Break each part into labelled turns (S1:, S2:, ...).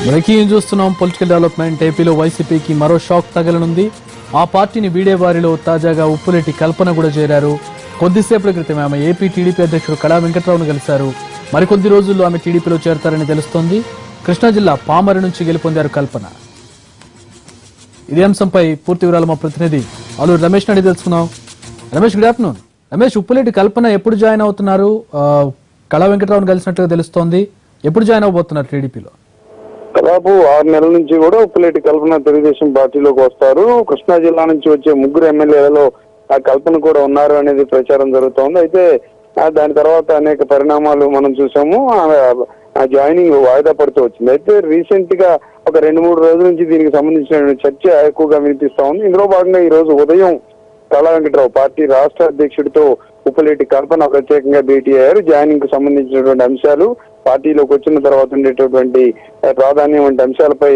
S1: Breaking చూస్తున్నాం. Political development. ఏపీలో వైసీపీకి మరో షాక్ తగలనుంది. ఆ పార్టీని వీడే వారిలో తాజాగా ఉప్పులేటి కల్పన కూడా చేరారు. కొద్దిసేపటి క్రితం ఆమె ఏపీ టీడీపీ అధ్యక్షుడు కళా వెంకట్రావును కలిశారు. మరికొద్ది రోజుల్లో ఆమె టీడీపీలో చేరతారని తెలుస్తోంది. కృష్ణా జిల్లా పామరి నుంచి గెలుపొందారు కల్పన. ఇదే అంశంపై పూర్తి వివరాలు మా ప్రతినిధి అల్లూరు రమేష్ అడిగి తెలుసుకుందాం. Ramesh, good afternoon. రమేష్, ఉప్పులేటి కల్పన ఎప్పుడు జాయిన్ అవుతున్నారు? కళా వెంకట్రావును కలిసినట్టుగా తెలుస్తోంది. ఎప్పుడు జాయిన్ అవబోతున్నారు టీడీపీలో?
S2: దాదాపు 6 నెలల నుంచి కూడా ఉప్పులేటి కల్పన తెలుగుదేశం పార్టీలోకి వస్తారు. కృష్ణా జిల్లా నుంచి వచ్చే 3 ఎమ్మెల్యేలలో ఆ కల్పన కూడా ఉన్నారు అనేది ప్రచారం జరుగుతోంది. అయితే దాని తర్వాత అనేక పరిణామాలు మనం చూసాము. ఆ జాయినింగ్ వాయిదా పడుతూ వచ్చింది. అయితే రీసెంట్ గా ఒక 2-3 రోజుల నుంచి దీనికి సంబంధించిన చర్చ ఎక్కువగా వినిపిస్తా ఉంది. ఇందులో భాగంగా ఈ రోజు ఉదయం కళా వెంకట్రావు పార్టీ రాష్ట్ర అధ్యక్షుడితో ఉప్పులేటి కల్పన ప్రత్యేకంగా భేటీ అయ్యారు. జాయినింగ్ కు సంబంధించినటువంటి అంశాలు, పార్టీలోకి వచ్చిన తర్వాత ఉండేటటువంటి ప్రాధాన్యం వంటి అంశాలపై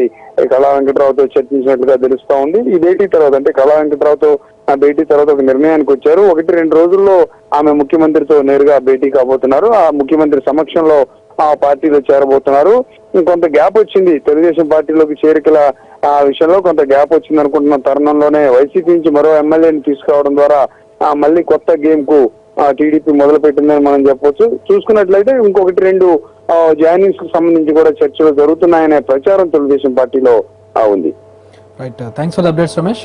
S2: కళా వెంకట్రావుతో చర్చించినట్లుగా తెలుస్తా ఉంది. ఈ భేటీ తర్వాత అంటే కళా వెంకట్రావుతో ఆ భేటీ తర్వాత ఒక నిర్ణయానికి వచ్చారు. 1-2 రోజుల్లో ఆమె ముఖ్యమంత్రితో నేరుగా భేటీ కాబోతున్నారు. ఆ ముఖ్యమంత్రి సమక్షంలో ఆ పార్టీలో చేరబోతున్నారు. ఇంకొంత గ్యాప్ వచ్చింది తెలుగుదేశం పార్టీలోకి చేరికల ఆ విషయంలో కొంత గ్యాప్ వచ్చింది అనుకుంటున్న తరుణంలోనే వైసీపీ నుంచి మరో ఎమ్మెల్యేని తీసుకురావడం ద్వారా మళ్ళీ కొత్త గేమ్ కు టీడీపీ మొదలు పెట్టిందని మనం చెప్పొచ్చు. చూసుకున్నట్లయితే ఇంకొకటి 2 జాయినింగ్స్ కు సంబంధించి కూడా చర్చలు జరుగుతున్నాయనే ప్రచారం తెలుగుదేశం పార్టీలో ఉంది.
S1: Right, thanks for the updates Ramesh.